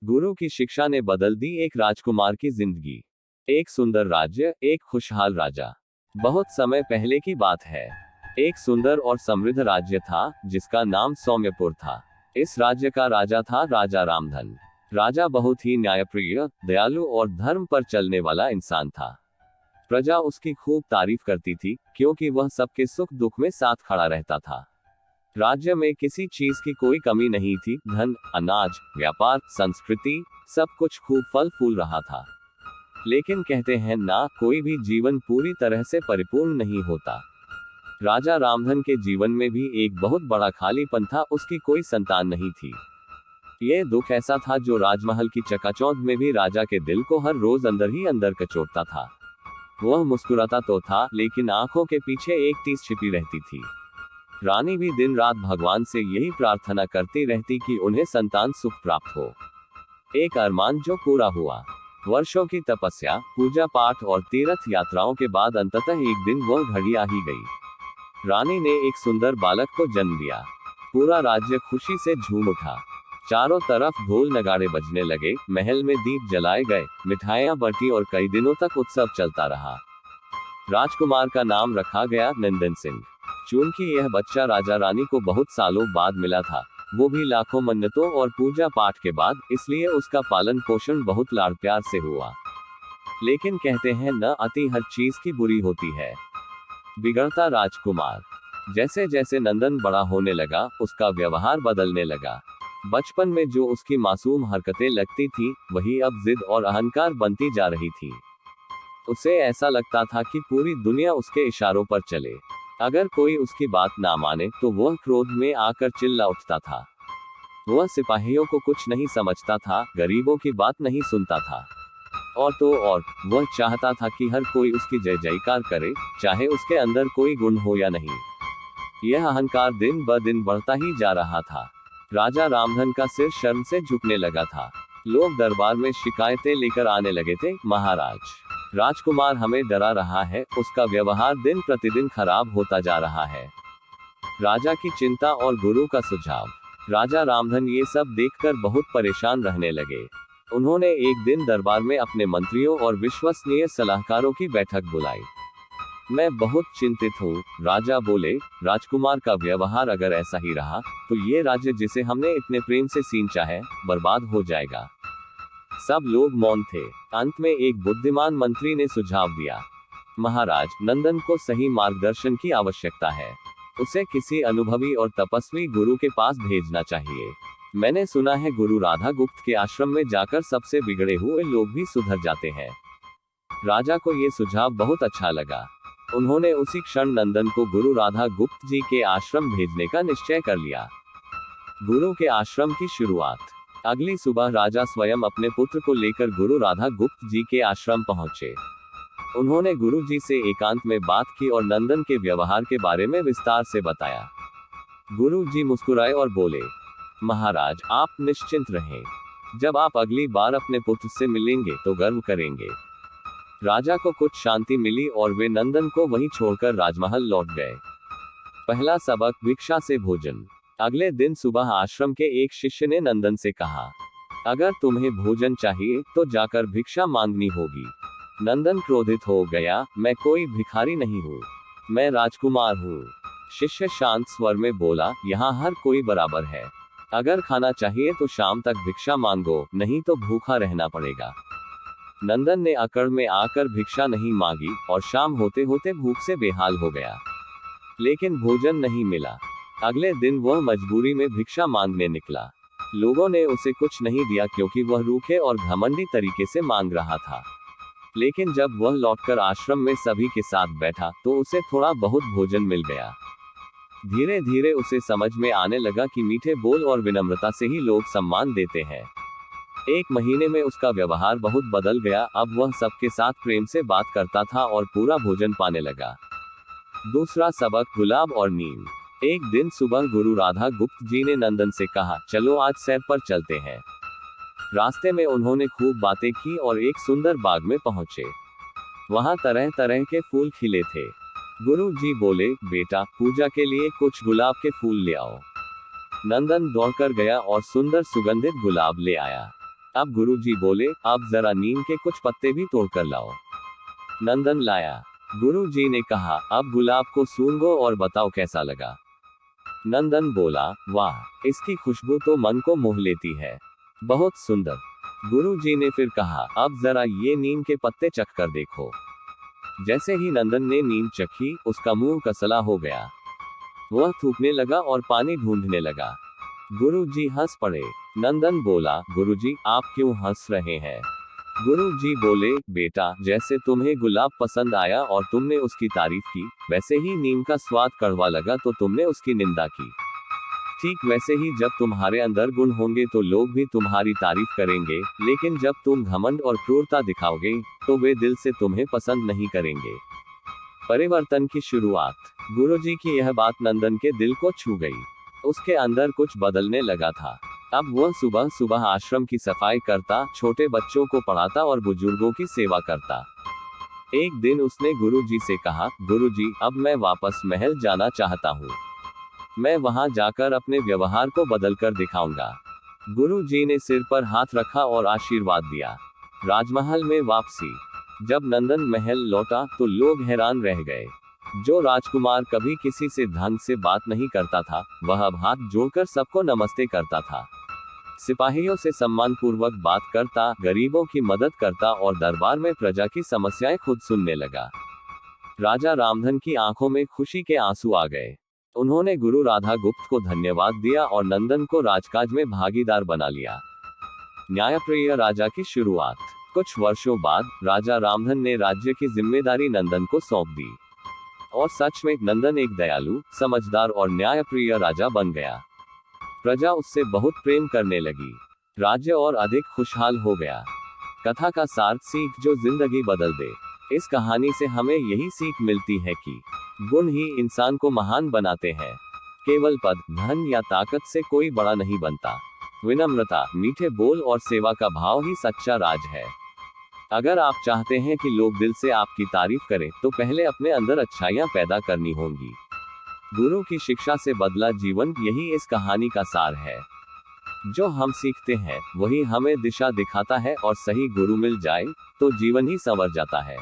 गुरु की शिक्षा ने बदल दी एक राजकुमार की जिंदगी। एक सुंदर राज्य, एक खुशहाल राजा। बहुत समय पहले की बात है। एक सुंदर और समृद्ध राज्य था जिसका नाम सौम्यपुर था। इस राज्य का राजा था राजा रामधन। राजा बहुत ही न्यायप्रिय, दयालु और धर्म पर चलने वाला इंसान था। प्रजा उसकी खूब तारीफ करती थी क्योंकि वह सबके सुख दुख में साथ खड़ा रहता था। राज्य में किसी चीज की कोई कमी नहीं थी। धन, अनाज, व्यापार, संस्कृति, सब कुछ खूब फल फूल रहा था। लेकिन कहते हैं ना, कोई भी जीवन पूरी तरह से परिपूर्ण नहीं होता। राजा रामधन के जीवन में भी एक बहुत बड़ा खालीपन था। उसकी कोई संतान नहीं थी। यह दुख ऐसा था जो राजमहल की चकाचौंध में भी राजा के दिल को हर रोज अंदर ही अंदर कचोटता था। वह मुस्कुराता तो था, लेकिन आंखों के पीछे एक तीस छिपी रहती थी। रानी भी दिन रात भगवान से यही प्रार्थना करती रहती कि उन्हें संतान सुख प्राप्त हो। एक अरमान जो पूरा हुआ। वर्षों की तपस्या, पूजा पाठ और तीर्थ यात्राओं के बाद अंततः एक दिन वह घड़ी आ ही गई। रानी ने एक सुंदर बालक को जन्म दिया। पूरा राज्य खुशी से झूम उठा। चारों तरफ ढोल नगाड़े बजने लगे, महल में दीप जलाए गए, मिठाइयां बंटी और कई दिनों तक उत्सव चलता रहा। राजकुमार का नाम रखा गया नंदन सिंह। चूंकि यह बच्चा राजा रानी को बहुत सालों बाद मिला था, वो भी लाखों मन्नतों और पूजा पाठ के बाद, इसलिए उसका पालन पोषण बहुत लाड़ प्यार से हुआ। लेकिन कहते हैं न, अति हर चीज की बुरी होती है। बिगड़ता राजकुमार। जैसे जैसे नंदन बड़ा होने लगा, उसका व्यवहार बदलने लगा। बचपन में जो उसकी मासूम हरकतें लगती थी, वही अब जिद और अहंकार बनती जा रही थी। उसे ऐसा लगता था कि पूरी दुनिया उसके इशारों पर चले। अगर कोई उसकी बात ना माने तो वह क्रोध में आकर चिल्ला उठता था। वह सिपाहियों को कुछ नहीं समझता था, गरीबों की बात नहीं सुनता था। और तो और, वह चाहता था कि हर कोई उसकी जय जयकार करे, चाहे उसके अंदर कोई गुण हो या नहीं। यह अहंकार दिन ब दिन बढ़ता ही जा रहा था। राजा रामधन का सिर शर्म से झुकने लगा था। लोग दरबार में शिकायतें लेकर आने लगे थे। महाराज, राजकुमार हमें डरा रहा है, उसका व्यवहार दिन प्रतिदिन खराब होता जा रहा है। राजा की चिंता और गुरु का सुझाव। राजा रामधन ये सब देखकर बहुत परेशान रहने लगे। उन्होंने एक दिन दरबार में अपने मंत्रियों और विश्वसनीय सलाहकारों की बैठक बुलाई। मैं बहुत चिंतित हूँ, राजा बोले। राजकुमार का व्यवहार अगर ऐसा ही रहा तो ये राज्य जिसे हमने इतने प्रेम से सींचा है, बर्बाद हो जाएगा। सब लोग मौन थे। अंत में एक बुद्धिमान मंत्री ने सुझाव दिया, महाराज, नंदन को सही मार्गदर्शन की आवश्यकता है। उसे किसी अनुभवी और तपस्वी गुरु के पास भेजना चाहिए। मैंने सुना है गुरु राधा गुप्त के आश्रम में जाकर सबसे बिगड़े हुए लोग भी सुधर जाते हैं। राजा को यह सुझाव बहुत अच्छा लगा। उन्होंने उसी क्षण नंदन को गुरु राधा गुप्त जी के आश्रम भेजने का निश्चय कर लिया। गुरु के आश्रम की शुरुआत। अगली सुबह राजा स्वयं अपने पुत्र को लेकर गुरु राधा गुप्त जी के आश्रम पहुंचे। उन्होंने गुरु जी से एकांत में बात की और नंदन के व्यवहार के बारे में विस्तार से बताया। गुरु जी मुस्कुराए और बोले, महाराज, आप निश्चिंत रहें। जब आप अगली बार अपने पुत्र से मिलेंगे तो गर्व करेंगे। राजा को कुछ शांति मिली और वे नंदन को वहीं छोड़कर राजमहल लौट गए। पहला सबक, भिक्षा से भोजन। अगले दिन सुबह आश्रम के एक शिष्य ने नंदन से कहा, अगर तुम्हें भोजन चाहिए तो जाकर भिक्षा मांगनी होगी। नंदन क्रोधित हो गया, मैं कोई भिखारी नहीं हूँ, मैं राजकुमार हूँ। शिष्य शांत स्वर में बोला, यहाँ हर कोई बराबर है। अगर खाना चाहिए तो शाम तक भिक्षा मांगो, नहीं तो भूखा रहना पड़ेगा। नंदन ने अकड़ में आकर भिक्षा नहीं मांगी और शाम होते होते भूख से बेहाल हो गया। लेकिन भोजन नहीं मिला। अगले दिन वह मजबूरी में भिक्षा मांगने निकला। लोगों ने उसे कुछ नहीं दिया क्योंकि वह रूखे और घमंडी तरीके से मांग रहा था। लेकिन जब वह लौटकर आश्रम में सभी के साथ बैठा तो उसे थोड़ा बहुत भोजन मिल गया। धीरे धीरे उसे समझ में आने लगा कि मीठे बोल और विनम्रता से ही लोग सम्मान देते हैं। एक महीने में उसका व्यवहार बहुत बदल गया। अब वह सबके साथ प्रेम से बात करता था और पूरा भोजन पाने लगा। दूसरा सबक, गुलाब और नीम। एक दिन सुबह गुरु राधा गुप्त जी ने नंदन से कहा, चलो आज सैर पर चलते हैं। रास्ते में उन्होंने खूब बातें की और एक सुंदर बाग में पहुंचे। वहां तरह तरह के फूल खिले थे। गुरु जी बोले, बेटा, पूजा के लिए कुछ गुलाब के फूल ले आओ। नंदन दौड़कर गया और सुंदर सुगंधित गुलाब ले आया। अब गुरुजी बोले, अब जरा नीम के कुछ पत्ते भी तोड़कर लाओ। नंदन लाया। गुरुजी ने कहा, अब गुलाब को सूंघो और बताओ कैसा लगा। नंदन बोला, वाह, इसकी खुशबू तो मन को मोह लेती है, बहुत सुंदर। गुरुजी ने फिर कहा, अब जरा ये नीम के पत्ते चख कर देखो। जैसे ही नंदन ने नीम चखी, उसका मुंह कसला हो गया। वह थूकने लगा और पानी ढूंढने लगा। गुरुजी हंस पड़े। नंदन बोला, गुरुजी आप क्यों हंस रहे हैं? गुरुजी बोले, बेटा, जैसे तुम्हें गुलाब पसंद आया और तुमने उसकी तारीफ की, वैसे ही नीम का स्वाद कड़वा लगा तो तुमने उसकी निंदा की। ठीक वैसे ही जब तुम्हारे अंदर गुण होंगे तो लोग भी तुम्हारी तारीफ करेंगे, लेकिन जब तुम घमंड और क्रूरता दिखाओगे, तो वे दिल से तुम्हें पसंद नहीं करेंगे। परिवर्तन की शुरुआत। गुरुजी की यह बात नंदन के दिल को छू गई। उसके अंदर कुछ बदलने लगा था। अब वह सुबह सुबह आश्रम की सफाई करता, छोटे बच्चों को पढ़ाता और बुजुर्गों की सेवा करता। एक दिन उसने गुरुजी से कहा, गुरुजी, अब मैं वापस महल जाना चाहता हूँ। मैं वहां जाकर अपने व्यवहार को बदलकर दिखाऊंगा। गुरुजी ने सिर पर हाथ रखा और आशीर्वाद दिया। राजमहल में वापसी। जब नंदन महल लौटा तो लोग हैरान रह गए। जो राजकुमार कभी किसी से ढंग से बात नहीं करता था, वह अब हाथ जोड़कर सबको नमस्ते करता था। सिपाहियों से सम्मान पूर्वक बात करता, गरीबों की मदद करता और दरबार में प्रजा की समस्याएं खुद सुनने लगा। राजा रामधन की आंखों में खुशी के आंसू आ गए। उन्होंने गुरु राधा गुप्त को धन्यवाद दिया और नंदन को राजकाज में भागीदार बना लिया। न्यायप्रिय राजा की शुरुआत। कुछ वर्षों बाद राजा रामधन ने राज्य की जिम्मेदारी नंदन को सौंप दी। और सच में नंदन एक दयालु, समझदार और न्यायप्रिय राजा बन गया। प्रजा उससे बहुत प्रेम करने लगी। राज्य और अधिक खुशहाल हो गया। कथा का सार, सीख जो जिंदगी बदल दे। इस कहानी से हमें यही सीख मिलती है कि गुण ही इंसान को महान बनाते हैं। केवल पद, धन या ताकत से कोई बड़ा नहीं बनता। विनम्रता, मीठे बोल और सेवा का भाव ही सच्चा राज है। अगर आप चाहते हैं कि लोग दिल से आपकी तारीफ करें, तो पहले अपने अंदर अच्छाइयां पैदा करनी होंगी। गुरु की शिक्षा से बदला जीवन, यही इस कहानी का सार है। जो हम सीखते हैं, वही हमें दिशा दिखाता है और सही गुरु मिल जाए, तो जीवन ही संवर जाता है।